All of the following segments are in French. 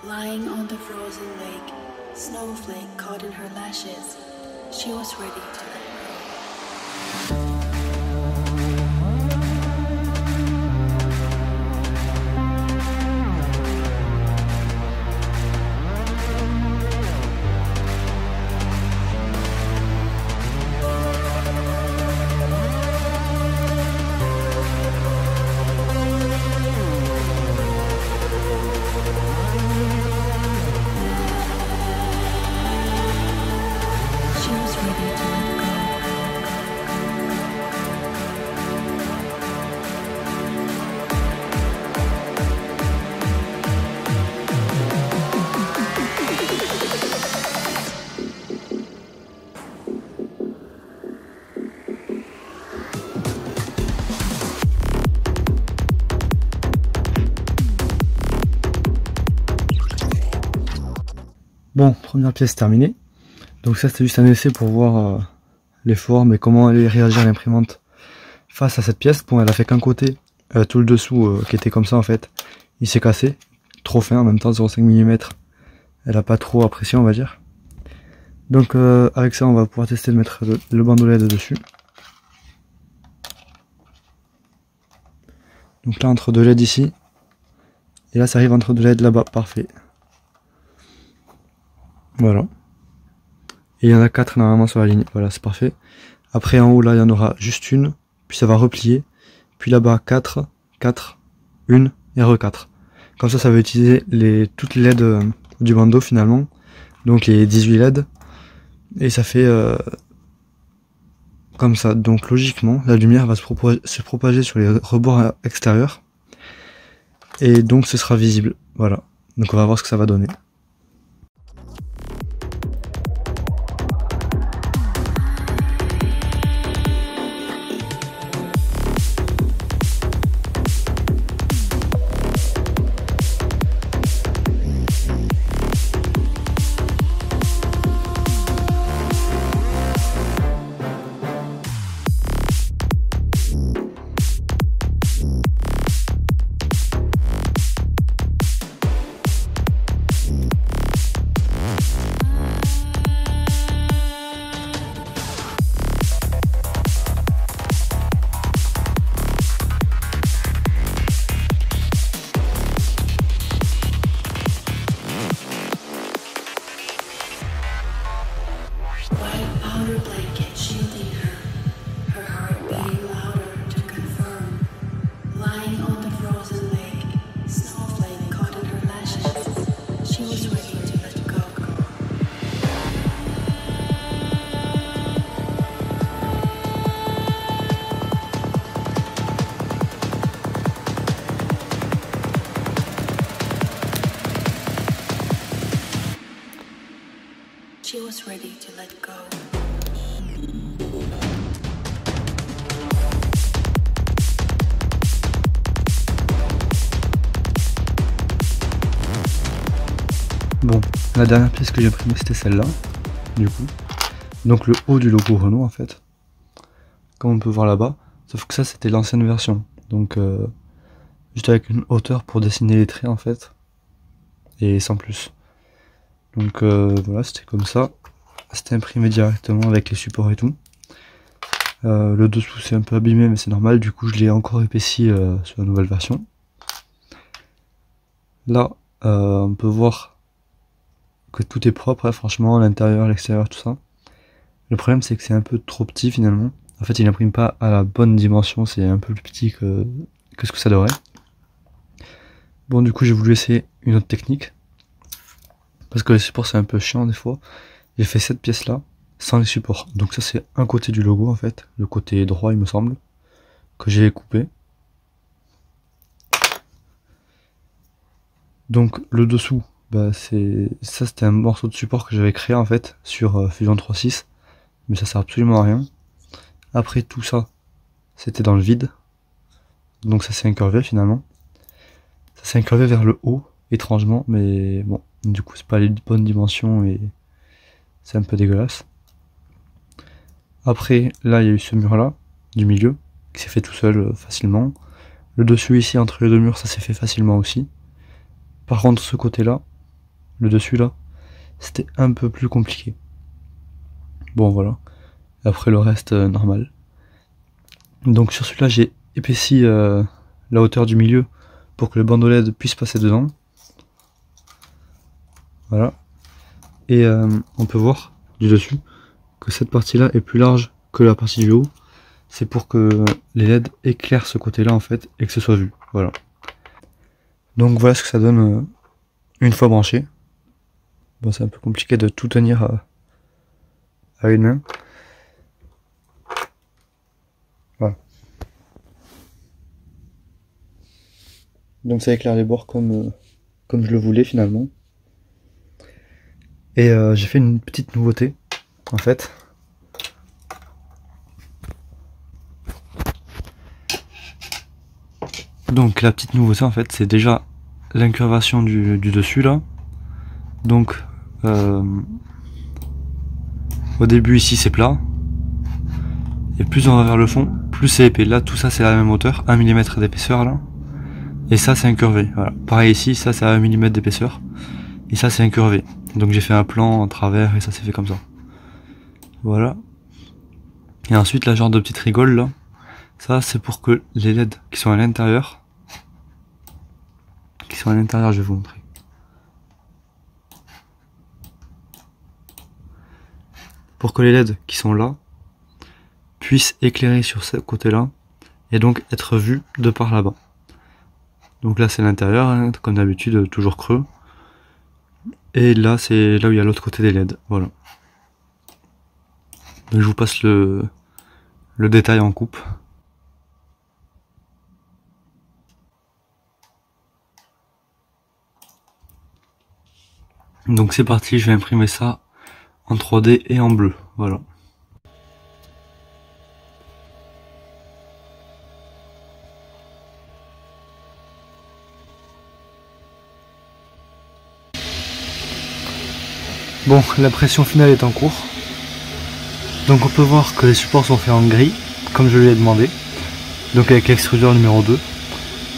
Lying on the frozen lake, snowflake caught in her lashes, she was ready to let go. Bon, première pièce terminée. Donc ça c'était juste un essai pour voir les formes et comment allait réagir l'imprimante face à cette pièce. Bon, elle a fait qu'un côté, tout le dessous qui était comme ça en fait, il s'est cassé, trop fin en même temps, 0,5 mm. Elle a pas trop apprécié on va dire. Donc avec ça on va pouvoir tester de mettre le bandeau LED dessus. Donc là entre deux LED ici, et là ça arrive entre deux LED là-bas, parfait. Voilà. Et il y en a 4 normalement sur la ligne, voilà c'est parfait. Après en haut là il y en aura juste une, puis ça va replier, puis là-bas 4, 4, 1 et re-4. Comme ça va utiliser toutes les LED du bandeau finalement, donc les 18 LED, et ça fait comme ça. Donc logiquement la lumière va se propager sur les rebords extérieurs, et donc ce sera visible, voilà. Donc on va voir ce que ça va donner. la dernière pièce que j'ai imprimée c'était celle-là, du coup. Donc le haut du logo Renault en fait, comme on peut voir là-bas, sauf que ça c'était l'ancienne version. Donc juste avec une hauteur pour dessiner les traits en fait, et sans plus. Donc voilà, c'était comme ça, c'était imprimé directement avec les supports et tout. Le dessous c'est un peu abîmé mais c'est normal, du coup je l'ai encore épaissi sur la nouvelle version. Là on peut voir que tout est propre, hein, franchement, l'intérieur, l'extérieur, tout ça. Le problème c'est que c'est un peu trop petit finalement. En fait il n'imprime pas à la bonne dimension, c'est un peu plus petit que ce que ça devrait. Bon du coup j'ai voulu essayer une autre technique. Parce que les supports c'est un peu chiant des fois. J'ai fait cette pièce là, sans les supports. Donc ça c'est un côté du logo en fait, le côté droit il me semble, que j'ai coupé. Donc le dessous, bah c'était un morceau de support que j'avais créé en fait sur Fusion 3.6, mais ça sert absolument à rien. Après tout ça, c'était dans le vide, donc ça s'est incurvé finalement. Ça s'est incurvé vers le haut, étrangement, mais bon, du coup c'est pas les bonnes dimensions et c'est un peu dégueulasse. Après, là il y a eu ce mur là, du milieu, qui s'est fait tout seul facilement. Le dessus ici, entre les deux murs, ça s'est fait facilement aussi. Par contre, ce côté-là, le dessus là, c'était un peu plus compliqué. Bon voilà. Après le reste, normal. Donc sur celui-là, j'ai épaissi la hauteur du milieu pour que le bandeau LED puisse passer dedans. Voilà. Et on peut voir du dessus que cette partie-là est plus large que la partie du haut. C'est pour que les LED éclairent ce côté-là en fait et que ce soit vu. Voilà. Donc voilà ce que ça donne une fois branché. Bon, c'est un peu compliqué de tout tenir à une main. Voilà. Donc ça éclaire les bords comme je le voulais finalement. Et j'ai fait une petite nouveauté en fait. Donc la petite nouveauté en fait c'est déjà l'incurvation du dessus là. Donc au début ici c'est plat. Et plus on va vers le fond, plus c'est épais. Là tout ça c'est à la même hauteur, 1 mm d'épaisseur là. Et ça c'est incurvé. Voilà. Pareil ici, ça c'est à 1 mm d'épaisseur. Et ça c'est incurvé. Donc j'ai fait un plan en travers et ça s'est fait comme ça. Voilà. Et ensuite la genre de petite rigole là. Ça c'est pour que les LED qui sont à l'intérieur, je vais vous montrer. Pour que les LED qui sont là puissent éclairer sur ce côté là et donc être vus de par là-bas. Donc là c'est l'intérieur, hein, comme d'habitude toujours creux. Et là c'est là où il y a l'autre côté des LED. Voilà. Donc je vous passe le détail en coupe. Donc c'est parti, je vais imprimer ça en 3D et en bleu, voilà. Bon, l'impression finale est en cours. Donc on peut voir que les supports sont faits en gris, comme je lui ai demandé. Donc avec l'extrudeur numéro 2.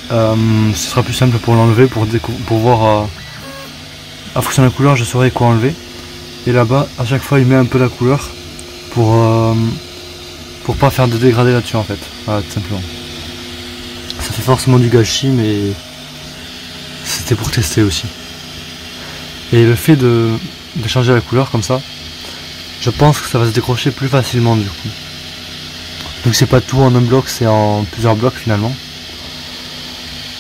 Ce sera plus simple pour l'enlever, pour voir en fonction de la couleur je saurai quoi enlever. Et là-bas à chaque fois il met un peu la couleur pour pas faire de dégradé là-dessus en fait. Voilà, tout simplement. Ça fait forcément du gâchis mais c'était pour tester aussi. Et le fait de changer la couleur comme ça, je pense que ça va se décrocher plus facilement du coup. Donc c'est pas tout en un bloc, c'est en plusieurs blocs finalement.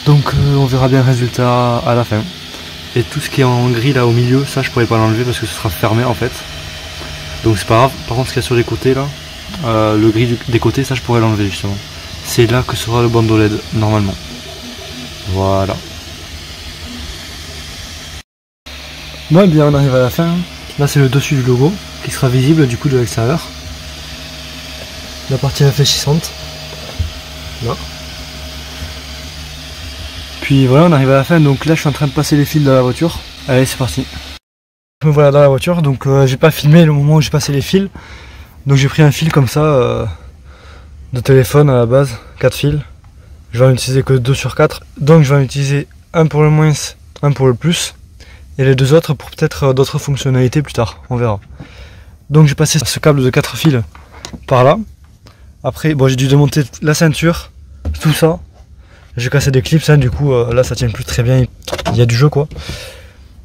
Donc on verra bien le résultat à la fin. Et tout ce qui est en gris là au milieu, ça je pourrais pas l'enlever parce que ce sera fermé en fait. Donc c'est pas grave. Par contre ce qu'il y a sur les côtés là, le gris des côtés, ça je pourrais l'enlever justement. C'est là que sera le bandeau LED normalement. Voilà. Bon et bien on arrive à la fin. Là c'est le dessus du logo qui sera visible du coup de l'extérieur. La partie réfléchissante. Là. Puis voilà, on arrive à la fin, donc là je suis en train de passer les fils de la voiture. Allez, c'est parti. Me voilà dans la voiture, donc j'ai pas filmé le moment où j'ai passé les fils. Donc j'ai pris un fil comme ça de téléphone à la base, 4 fils. Je vais en utiliser que 2 sur 4. Donc je vais en utiliser un pour le moins, un pour le plus. Et les 2 autres pour peut-être d'autres fonctionnalités plus tard, on verra. Donc j'ai passé ce câble de 4 fils par là. Après bon, j'ai dû démonter la ceinture, tout ça. J'ai cassé des clips, hein, du coup là ça tient plus très bien, il y a du jeu quoi.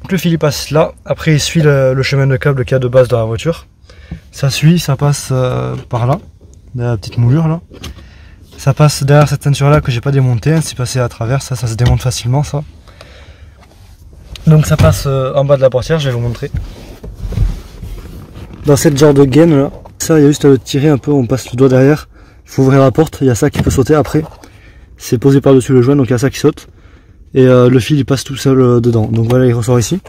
Donc le fil il passe là, après il suit le chemin de câble qu'il y a de base dans la voiture. Ça suit, ça passe par là, la petite moulure là. Ça passe derrière cette ceinture là que j'ai pas démontée, hein, c'est passé à travers, ça se démonte facilement ça. Donc ça passe en bas de la portière, je vais vous montrer. Dans cette genre de gaine là, ça il y a juste à le tirer un peu, on passe le doigt derrière. Il faut ouvrir la porte, il y a ça qui peut sauter après. C'est posé par dessus le joint, donc il y a ça qui saute. Et le fil il passe tout seul dedans. Donc voilà, il ressort ici.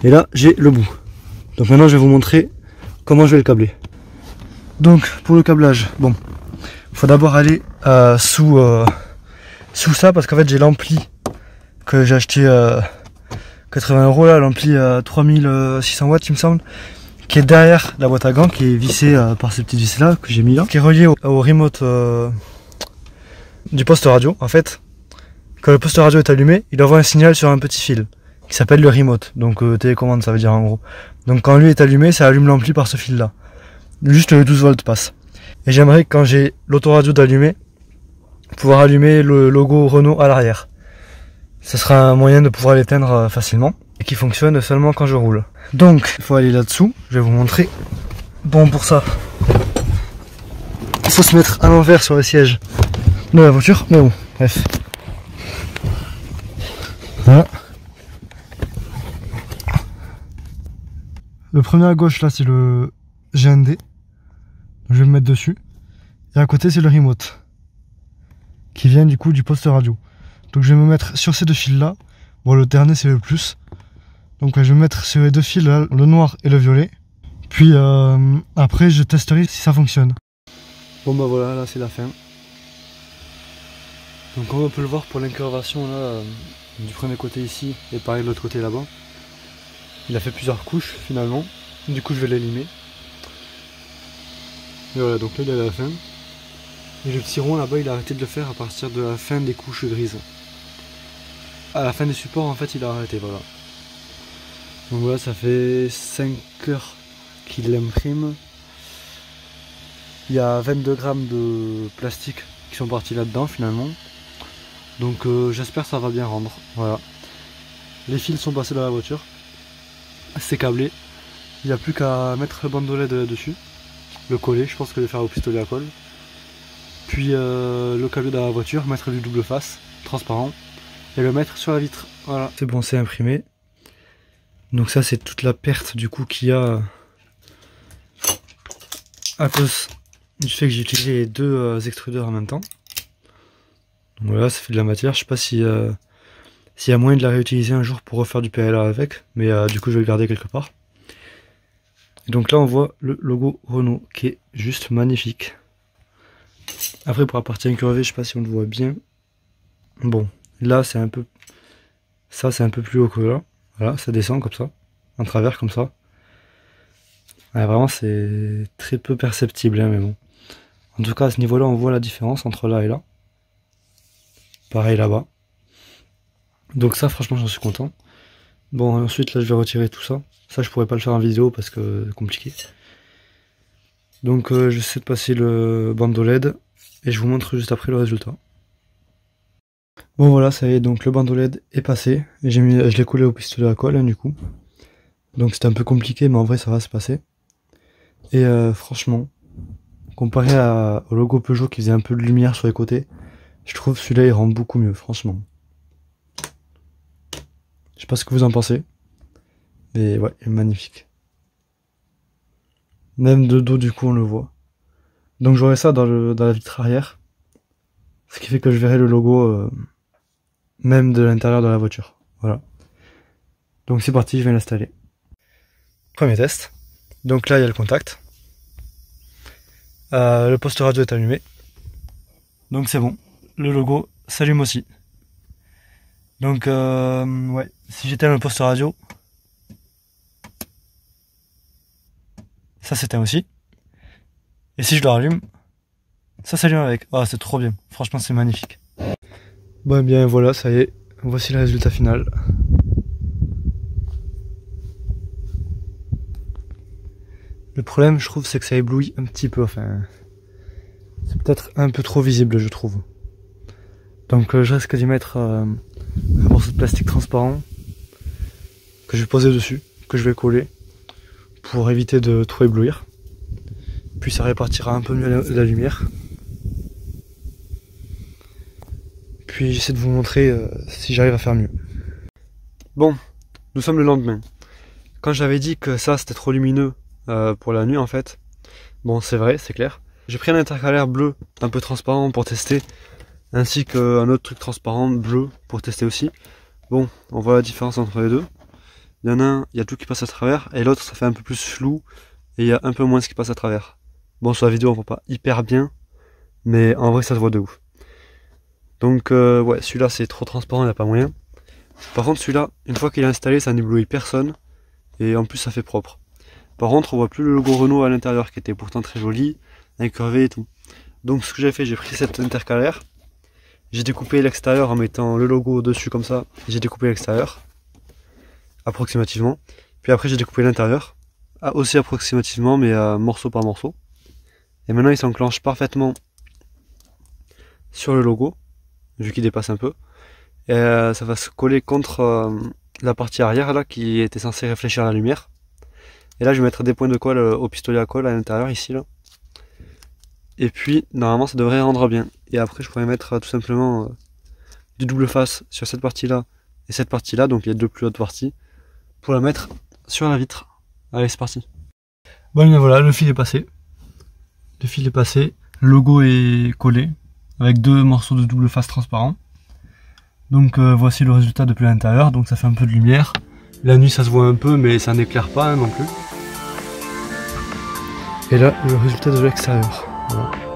Et là j'ai le bout. Donc maintenant je vais vous montrer comment je vais le câbler. Donc pour le câblage, bon, il faut d'abord aller sous ça parce qu'en fait j'ai l'ampli que j'ai acheté 80 € là, l'ampli 3600 watts il me semble, qui est derrière la boîte à gants, qui est vissé par ces petites vis là que j'ai mis là, qui est relié au remote du poste radio. En fait, quand le poste radio est allumé, il envoie un signal sur un petit fil qui s'appelle le remote, donc télécommande ça veut dire en gros. Donc quand lui est allumé, ça allume l'ampli par ce fil là. Juste le 12 volts passe. Et j'aimerais que quand j'ai l'autoradio d'allumer, pouvoir allumer le logo Renault à l'arrière. Ce sera un moyen de pouvoir l'éteindre facilement et qui fonctionne seulement quand je roule. Donc il faut aller là-dessous, je vais vous montrer. Bon, pour ça, il faut se mettre à l'envers sur le siège de la voiture, mais bon, bref. Voilà. Le premier à gauche là c'est le GND, je vais me mettre dessus. Et à côté c'est le remote, qui vient du coup du poste radio. Donc je vais me mettre sur ces 2 fils là. Bon, le dernier c'est le plus. Donc je vais me mettre sur les 2 fils là, le noir et le violet. Puis après je testerai si ça fonctionne. Bon bah voilà, là c'est la fin. Donc comme on peut le voir pour l'incurvation là, du premier côté ici et pareil de l'autre côté là-bas. Il a fait plusieurs couches finalement. Du coup je vais les limer. Et voilà, donc là il est à la fin. Et le petit rond là-bas il a arrêté de le faire à partir de la fin des couches grises. À la fin des supports en fait il a arrêté, voilà. Donc voilà, ça fait 5 heures qu'il l'imprime. Il y a 22 grammes de plastique qui sont partis là-dedans finalement. Donc j'espère que ça va bien rendre, voilà. Les fils sont passés dans la voiture. C'est câblé. Il n'y a plus qu'à mettre le bandeau LED dessus. Le coller, je pense que je vais faire au pistolet à colle. Puis le câble dans la voiture, mettre du double face, transparent, et le mettre sur la vitre. Voilà. C'est bon, c'est imprimé. Donc ça c'est toute la perte du coup qu'il y a à cause du fait que j'ai utilisé les 2 extrudeurs en même temps. Donc voilà, ça fait de la matière. Je sais pas si s'il y a moyen de la réutiliser un jour pour refaire du PLA avec, mais du coup je vais le garder quelque part. Et donc là on voit le logo Renault qui est juste magnifique. Après pour la partie incurvée, je sais pas si on le voit bien. Bon, là c'est un peu, ça c'est un peu plus haut que là. Voilà, ça descend comme ça, en travers comme ça. Ouais, vraiment c'est très peu perceptible, hein, mais bon. En tout cas à ce niveau là on voit la différence entre là et là. Pareil là-bas. Donc ça franchement j'en suis content. Bon ensuite là je vais retirer tout ça. Ça je pourrais pas le faire en vidéo parce que c'est compliqué. Donc j'essaie de passer le bandeau LED et je vous montre juste après le résultat. Bon voilà, ça y est, donc le bandeau LED est passé et je l'ai collé au pistolet à colle, hein, du coup. Donc c'était un peu compliqué mais en vrai ça va se passer. Et franchement, comparé au logo Peugeot qui faisait un peu de lumière sur les côtés, je trouve celui-là il rend beaucoup mieux, franchement. Je sais pas ce que vous en pensez, mais ouais, il est magnifique. Même de dos du coup on le voit. Donc j'aurai ça dans la vitre arrière, ce qui fait que je verrai le logo même de l'intérieur de la voiture. Voilà. Donc c'est parti, je vais l'installer. Premier test. Donc là il y a le contact. Le poste radio est allumé. Donc c'est bon. Le logo s'allume aussi. Donc ouais, si j'éteins le poste radio, ça s'éteint aussi. Et si je le rallume, ça s'allume avec. Oh, c'est trop bien. Franchement, c'est magnifique. Bon, bien voilà, ça y est. Voici le résultat final. Le problème, je trouve, c'est que ça éblouit un petit peu. Enfin, c'est peut-être un peu trop visible, je trouve. Donc, je risque d'y mettre un morceau de plastique transparent que je vais poser dessus, que je vais coller pour éviter de trop éblouir. Puis ça répartira un peu mieux la lumière. Puis j'essaie de vous montrer si j'arrive à faire mieux. Bon, nous sommes le lendemain. Quand j'avais dit que ça c'était trop lumineux pour la nuit en fait, bon c'est vrai, c'est clair. J'ai pris un intercalaire bleu un peu transparent pour tester, ainsi qu'un autre truc transparent bleu pour tester aussi. Bon, on voit la différence entre les deux. Il y en a un, il y a tout qui passe à travers, et l'autre ça fait un peu plus flou, et il y a un peu moins ce qui passe à travers. Bon, sur la vidéo on voit pas hyper bien, mais en vrai ça se voit de ouf. Donc ouais, celui-là c'est trop transparent, il n'y a pas moyen. Par contre celui-là, une fois qu'il est installé, ça n'éblouit personne, et en plus ça fait propre. Par contre on voit plus le logo Renault à l'intérieur, qui était pourtant très joli, incurvé et tout. Donc ce que j'ai fait, j'ai pris cet intercalaire, j'ai découpé l'extérieur en mettant le logo dessus comme ça, j'ai découpé l'extérieur, approximativement. Puis après j'ai découpé l'intérieur, aussi approximativement, mais morceau par morceau. Et maintenant il s'enclenche parfaitement sur le logo, vu qu'il dépasse un peu. Et ça va se coller contre la partie arrière là, qui était censée réfléchir la lumière. Et là je vais mettre des points de colle au pistolet à colle à l'intérieur ici là. Et puis normalement ça devrait rendre bien. Et après je pourrais mettre tout simplement du double face sur cette partie là et cette partie là, donc les deux plus hautes parties, pour la mettre sur la vitre. Allez, c'est parti. Bon, bien voilà, le fil est passé. Le fil est passé, le logo est collé avec deux morceaux de double face transparent. Donc voici le résultat depuis l'intérieur, donc ça fait un peu de lumière. La nuit ça se voit un peu, mais ça n'éclaire pas hein, non plus. Et là, le résultat de l'extérieur. Voilà.